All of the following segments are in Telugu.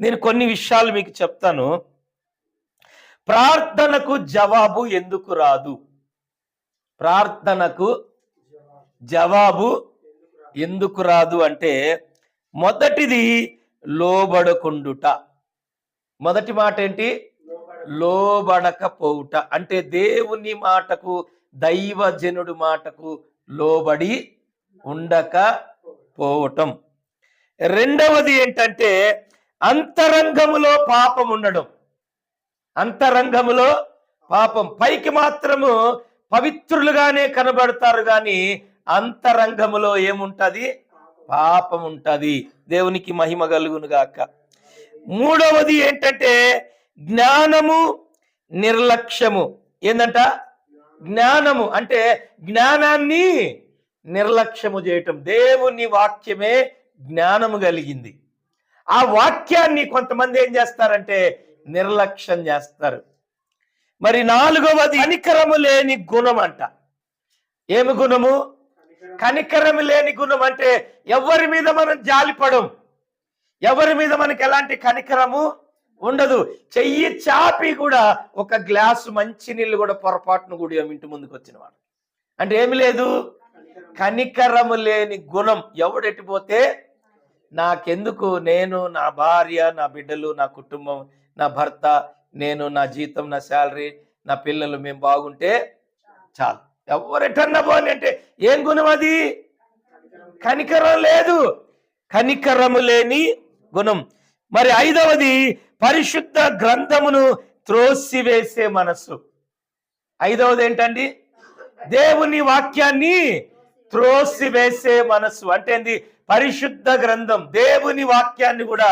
నేను కొన్ని విషయాలు మీకు చెప్తాను. ప్రార్థనకు జవాబు ఎందుకు రాదు? ప్రార్థనకు జవాబు ఎందుకు రాదు అంటే, మొదటిది లోబడకుండుట. మొదటి మాట ఏంటి? లోబడకపోవుట. అంటే దేవుని మాటకు, దైవజనుడు మాటకు లోబడి ఉండకపోవటం. రెండవది ఏంటంటే అంతరంగములో పాపం ఉండడం. అంతరంగములో పాపం. పైకి మాత్రము పవిత్రులుగానే కనబడతారు కానీ అంతరంగములో ఏముంటది? పాపం ఉంటది. దేవునికి మహిమ కలుగును గాక. మూడవది ఏంటంటే జ్ఞానము నిర్లక్ష్యము. ఏందంట? జ్ఞానము అంటే జ్ఞానాన్ని నిర్లక్ష్యము చేయటం. దేవుని వాక్యమే జ్ఞానము కలిగింది. ఆ వాక్యాన్ని కొంతమంది ఏం చేస్తారంటే నిర్లక్ష్యం చేస్తారు. మరి నాలుగవది కనికరము లేని గుణం అంట. ఏమి గుణము? కనికరము లేని గుణం అంటే ఎవరి మీద మనం జాలిపడం, ఎవరి మీద మనకి ఎలాంటి కనికరము ఉండదు. చెయ్యి చాపి కూడా ఒక గ్లాసు మంచి నీళ్ళు కూడా పొరపాటును కూడా ఇంటి ముందుకు వచ్చిన వాడు అంటే ఏమి లేదు, కనికరము లేని గుణం. ఎవడెట్టిపోతే నాకెందుకు, నేను, నా భార్య, నా బిడ్డలు, నా కుటుంబం, నా భర్త, నేను, నా జీతం, నా శాలరీ, నా పిల్లలు, మేము బాగుంటే చాలు. ఎవరెటన్నా పోని అంటే ఏం గుణం అది? కనికరం లేదు, కనికరము లేని గుణం. మరి ఐదవది పరిశుద్ధ గ్రంథమును త్రోసివేసే మనస్సు. ఐదవది ఏంటండి? దేవుని వాక్యాన్ని త్రోసివేసే మనస్సు. అంటే ఏంది? పరిశుద్ధ గ్రంథం, దేవుని వాక్యాన్ని కూడా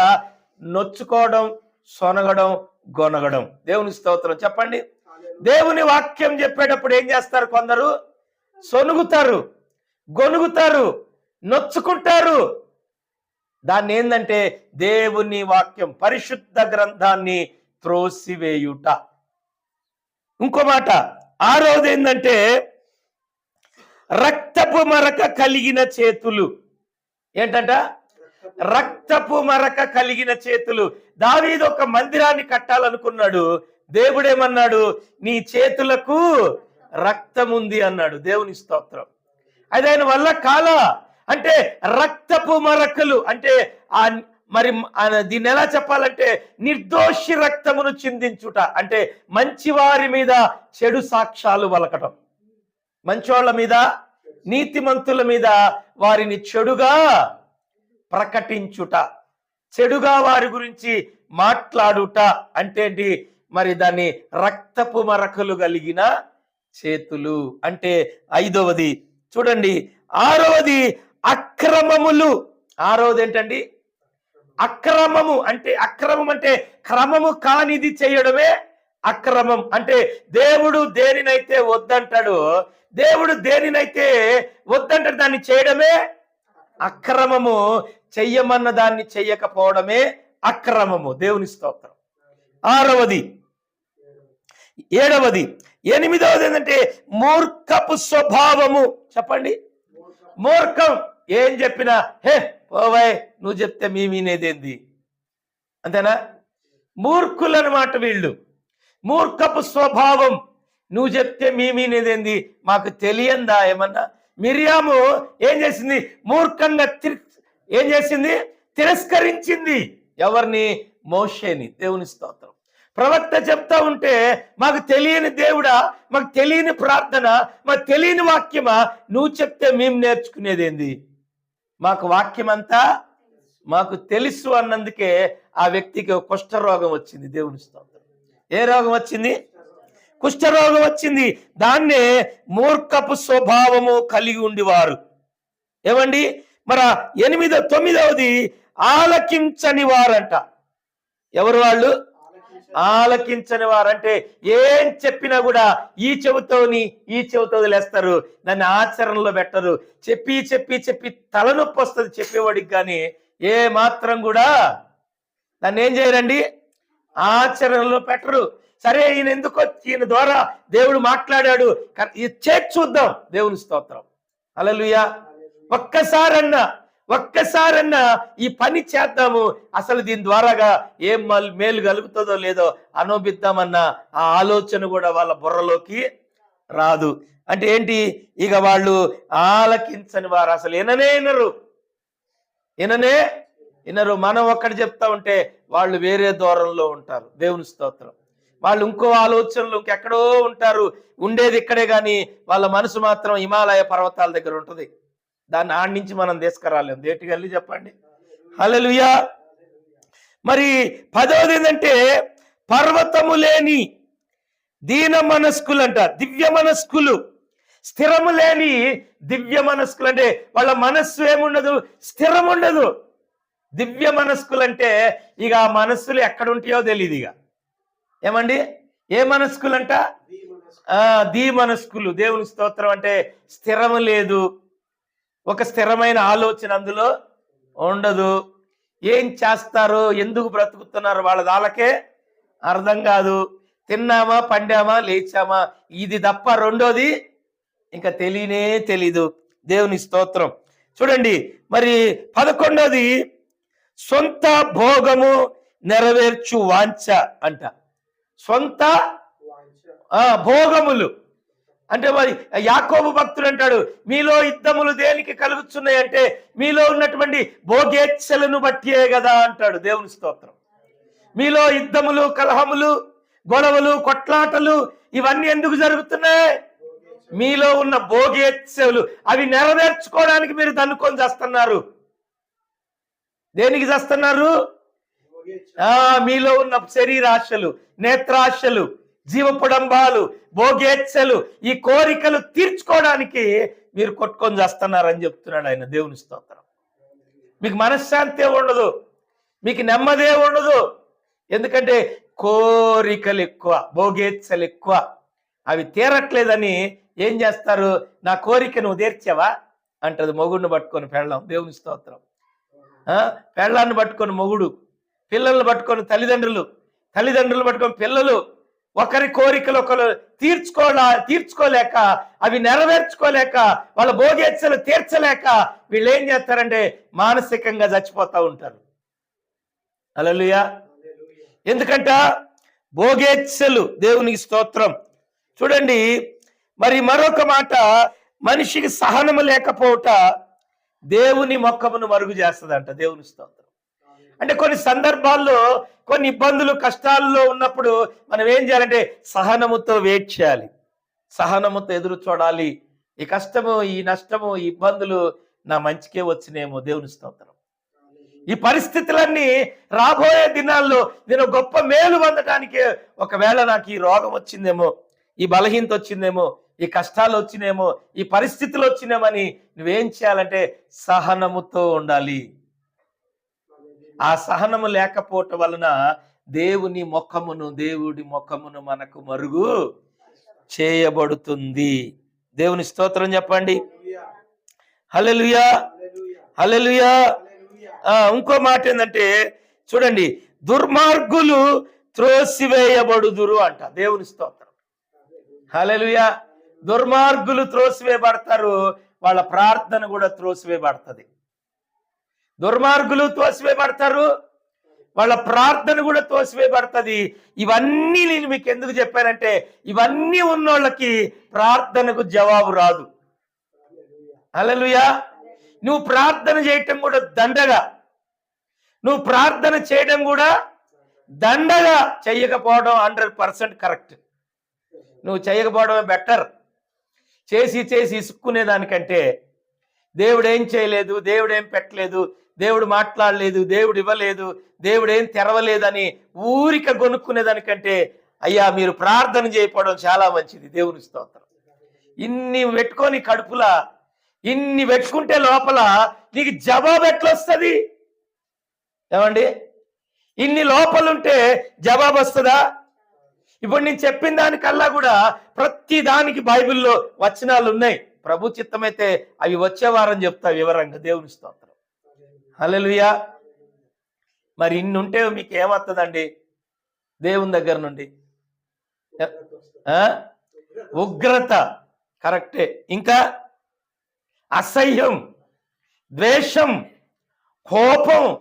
నొచ్చుకోవడం, సొనగడం, గొనగడం. దేవుని స్తోత్రం చెప్పండి. దేవుని వాక్యం చెప్పేటప్పుడు ఏం చేస్తారు? కొందరు సొనుగుతారు, గొనుగుతారు, నొచ్చుకుంటారు. దాన్ని ఏంటంటే దేవుని వాక్యం, పరిశుద్ధ గ్రంథాన్ని త్రోసివేయుట. ఇంకో మాట, ఆరోది ఏంటంటే రక్తపు మరక కలిగిన చేతులు. ఏంటంట? రక్తపు మరక కలిగిన చేతులు. దావీదు ఒక మందిరాన్ని కట్టాలనుకున్నాడు. దేవుడేమన్నాడు? నీ చేతులకు రక్తం ఉంది అన్నాడు. దేవుని స్తోత్రం. అది ఆయన వల్ల కాల. అంటే రక్తపు మరకలు అంటే మరి దీన్ని ఎలా చెప్పాలంటే నిర్దోషి రక్తమును చిందించుట. అంటే మంచివారి మీద చెడు సాక్ష్యాలు వలకటం, మంచోళ్ళ మీద, నీతిమంతుల మీద వారిని చెడుగా ప్రకటించుట, చెడుగా వారి గురించి మాట్లాడుట అంటే ఏంటి? మరి దాన్ని రక్తపు మరకలు కలిగిన చేతులు అంటే ఐదవది. చూడండి, ఆరవది అక్రమములు. ఆరవది ఏంటండి? అక్రమము. అంటే అక్రమం అంటే క్రమము కానిది చేయడమే అక్రమం. అంటే దేవుడు దేనినైతే వద్దంటాడో, దేవుడు దేనినైతే వద్దంటాడు దాన్ని చేయడమే అక్రమము. చెయ్యమన్న దాన్ని చెయ్యకపోవడమే అక్రమము. దేవుని స్తోత్రం. ఆరవది. ఏడవది. ఎనిమిదవది ఏంటంటే మూర్ఖపు స్వభావము. చెప్పండి. మూర్ఖం. ఏం చెప్పినా హే పోవాయ్, నువ్వు చెప్తే మీ వినేదేంది, అంతేనా? మూర్ఖులన్నమాట వీళ్ళు. మూర్ఖపు స్వభావం. నువ్వు చెప్తే మీ వినేదేంది, మాకు తెలియందా ఏమన్నా? మిరియాము ఏం చేసింది? మూర్ఖంగా ఏం చేసింది? తిరస్కరించింది. ఎవరిని? మోషేని. దేవుని స్తోత్రం. ప్రవక్త చెప్తా ఉంటే మాకు తెలియని దేవుడా, మాకు తెలియని ప్రార్థన, మాకు తెలియని వాక్యమా, నువ్వు చెప్తే మేము నేర్చుకునేదేంది? మాకు వాక్యం అంతా మాకు తెలుసు అన్నందుకే ఆ వ్యక్తికి కుష్ఠరోగం వచ్చింది. దేవుని స్తోత్రం. ఏ రోగం వచ్చింది? కుష్ఠరోగం వచ్చింది. దాన్నే మూర్ఖపు స్వభావము కలిగి ఉండేవారు. ఏమండి? మరి 9వది ఆలకించని వారంట. ఎవరు వాళ్ళు? ఆలకించని వారంటే ఏం చెప్పినా కూడా ఈ చెవితోని ఈ చెవితో వదిలేస్తారు, దాన్ని ఆచరణలో పెట్టరు. చెప్పి చెప్పి చెప్పి తలనొప్పి వస్తుంది చెప్పేవాడికి, కానీ ఏ మాత్రం కూడా దాన్ని ఏం చేయరండి? ఆచరణలో పెట్టరు. సరే, ఈయన ఎందుకు, ఈయన ద్వారా దేవుడు మాట్లాడాడు, చేసి చూద్దాం. దేవుని స్తోత్రం. హల్లెలూయా. ఒక్కసారన్నా ఒక్కసారన్నా ఈ పని చేద్దాము, అసలు దీని ద్వారాగా ఏం మేలు కలుగుతుందో లేదో అనుభవిద్దామన్న ఆ ఆలోచన కూడా వాళ్ళ బుర్రలోకి రాదు. అంటే ఏంటి, ఇక వాళ్ళు ఆలకించని వారు, అసలు వినరు. మనం ఒక్కటి చెప్తా ఉంటే వాళ్ళు వేరే దూరంలో ఉంటారు. దేవుని స్తోత్రం. వాళ్ళు ఇంకో ఆలోచనలు ఇంకెక్కడో ఉంటారు. ఉండేది ఇక్కడే, కానీ వాళ్ళ మనసు మాత్రం హిమాలయ పర్వతాల దగ్గర ఉంటుంది. దాన్ని ఆడి నుంచి మనం తీసుకురాలేం. దేటికెళ్ళి చెప్పండి. హల్లెలూయా. మరి 10వది ఏంటంటే పర్వతము లేని దీన మనస్కులు అంట, దివ్య మనస్కులు. స్థిరము లేని దివ్య మనస్కులు అంటే వాళ్ళ మనస్సు ఏముండదు, స్థిరం ఉండదు. దివ్య మనస్కులు అంటే ఇక ఆ మనస్సులు ఎక్కడుంటాయో తెలియదు. ఇక ఏమండి, ఏ మనస్కులంట? దీ మనస్కులు. దేవుని స్తోత్రం. అంటే స్థిరము లేదు, ఒక స్థిరమైన ఆలోచన అందులో ఉండదు. ఏం చేస్తారో, ఎందుకు బ్రతుకుతున్నారు వాళ్ళకే అర్థం కాదు. తిన్నామా, పండామా, లేచామా, ఇది తప్ప రెండోది ఇంకా తెలీదు. దేవుని స్తోత్రం. చూడండి, మరి 11వది సొంత భోగము నెరవేర్చు వాంఛ అంట. సొంత భోగములు అంటే మరి యాకోబు భక్తుడు అంటాడు, మీలో యుద్ధములు దేనికి కలుగుతున్నాయి అంటే మీలో ఉన్నటువంటి భోగేచ్ఛలను బట్టియే కదా అంటాడు. దేవుని స్తోత్రం. మీలో యుద్ధములు, కలహములు, గొడవలు, కొట్లాటలు ఇవన్నీ ఎందుకు జరుగుతున్నాయి? మీలో ఉన్న భోగేచ్ఛలు అవి నెరవేర్చుకోవడానికి మీరు దన్నుకొని చేస్తున్నారు. దేనికి చేస్తున్నారు? మీలో ఉన్న శరీరాశలు, నేత్రాశలు, జీవపుడంబాలు, భోగేచ్ఛలు, ఈ కోరికలు తీర్చుకోవడానికి మీరు కొట్టుకొని చేస్తున్నారని చెప్తున్నాడు ఆయన. దేవుని స్తోత్రం. మీకు మనశ్శాంతి ఉండదు, మీకు నెమ్మదే ఉండదు. ఎందుకంటే కోరికలు ఎక్కువ, భోగేచ్ఛలు ఎక్కువ. అవి తీరట్లేదని ఏం చేస్తారు? నా కోరిక నువ్వు తీర్చావా అంటది మొగుడిని పట్టుకొని పెళ్ళాం. దేవుని స్తోత్రం. పెళ్ళాన్ని పట్టుకొని మొగుడు, పిల్లల్ని పట్టుకొని తల్లిదండ్రులు పట్టుకొని పిల్లలు, ఒకరి కోరికలు ఒకరు తీర్చుకోలేక, అవి నెరవేర్చుకోలేక, వాళ్ళ భోగేచ్ఛలు తీర్చలేక వీళ్ళు ఏం చేస్తారంటే మానసికంగా చచ్చిపోతూ ఉంటారు. హల్లెలూయా. ఎందుకంట భోగేచ్ఛలు. దేవునికి స్తోత్రం. చూడండి, మరి మరొక మాట, మనిషికి సహనము లేకపోవట దేవుని మొక్కమును మరుగు చేస్తుందంట. దేవుని స్తోత్రం. అంటే కొన్ని సందర్భాల్లో, కొన్ని ఇబ్బందులు, కష్టాల్లో ఉన్నప్పుడు మనం ఏం చేయాలంటే సహనముతో వెయిట్ చేయాలి, సహనముతో ఎదురు చూడాలి. ఈ కష్టము, ఈ నష్టము, ఈ ఇబ్బందులు నా మంచికే వచ్చినేమో. దేవుని స్తోత్రం. ఈ పరిస్థితులన్నీ రాబోయే దినాల్లో నేను గొప్ప మేలు పొందటానికి, ఒకవేళ నాకు ఈ రోగం వచ్చిందేమో, ఈ బలహీనత వచ్చిందేమో, ఈ కష్టాలు వచ్చినేమో, ఈ పరిస్థితులు వచ్చినేమని నువ్వేం చేయాలంటే సహనముతో ఉండాలి. ఆ సహనము లేకపోవటం వలన దేవుడి ముఖమును మనకు మరుగు చేయబడుతుంది. దేవుని స్తోత్రం చెప్పండి. హల్లెలూయా, హల్లెలూయా. ఇంకో మాట ఏంటంటే చూడండి, దుర్మార్గులు త్రోసివేయబడుదురు అంట. దేవుని స్తోత్రం. హల్లెలూయా. దుర్మార్గులు త్రోసివేయబడతారు, వాళ్ళ ప్రార్థన కూడా త్రోసివేయబడుతుంది. దుర్మార్గులు తోసివేయబడతారు, వాళ్ళ ప్రార్థన కూడా తోసివేయబడుతుంది. ఇవన్నీ నేను మీకు ఎందుకు చెప్పానంటే, ఇవన్నీ ఉన్నోళ్ళకి ప్రార్థనకు జవాబు రాదు. హల్లెలూయా. నువ్వు ప్రార్థన చేయటం కూడా దండగా, నువ్వు ప్రార్థన చేయడం కూడా దండగా, చెయ్యకపోవడం 100% కరెక్ట్. నువ్వు చేయకపోవడమే బెటర్. చేసి ఇసుక్కునేదానికంటే దేవుడు ఏం చేయలేదు, దేవుడు ఏం పెట్టలేదు, దేవుడు మాట్లాడలేదు, దేవుడు ఇవ్వలేదు, దేవుడు ఏం తెరవలేదని ఊరిక కొనుక్కునేదానికంటే అయ్యా మీరు ప్రార్థన చేయకపోవడం చాలా మంచిది. దేవుని స్తోత్రం. ఇన్ని పెట్టుకొని కడుపులా, ఇన్ని పెట్టుకుంటే లోపల నీకు జవాబు ఎట్లొస్తుంది? ఏమండి, ఇన్ని లోపలుంటే జవాబు వస్తుందా? ఇప్పుడు నేను చెప్పిన దానికల్లా కూడా ప్రతి దానికి బైబిల్లో వచనాలు ఉన్నాయి. ప్రభు చిత్తమైతే అవి వచ్చే వారం చెప్తా వివరంగా. దేవుని స్తోత్రం. హల్లెలూయా. మరి ఇన్ని ఉంటే మీకు ఏమవుతుందండి? దేవుని దగ్గర నుండి ఉగ్రత, కరెక్టే. ఇంకా అసహ్యం, ద్వేషం, కోపం,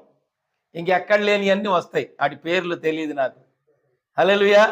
ఇంకెక్కడ లేని అన్నీ వస్తాయి. వాటి పేర్లు తెలియదు నాకు. హల్లెలూయా.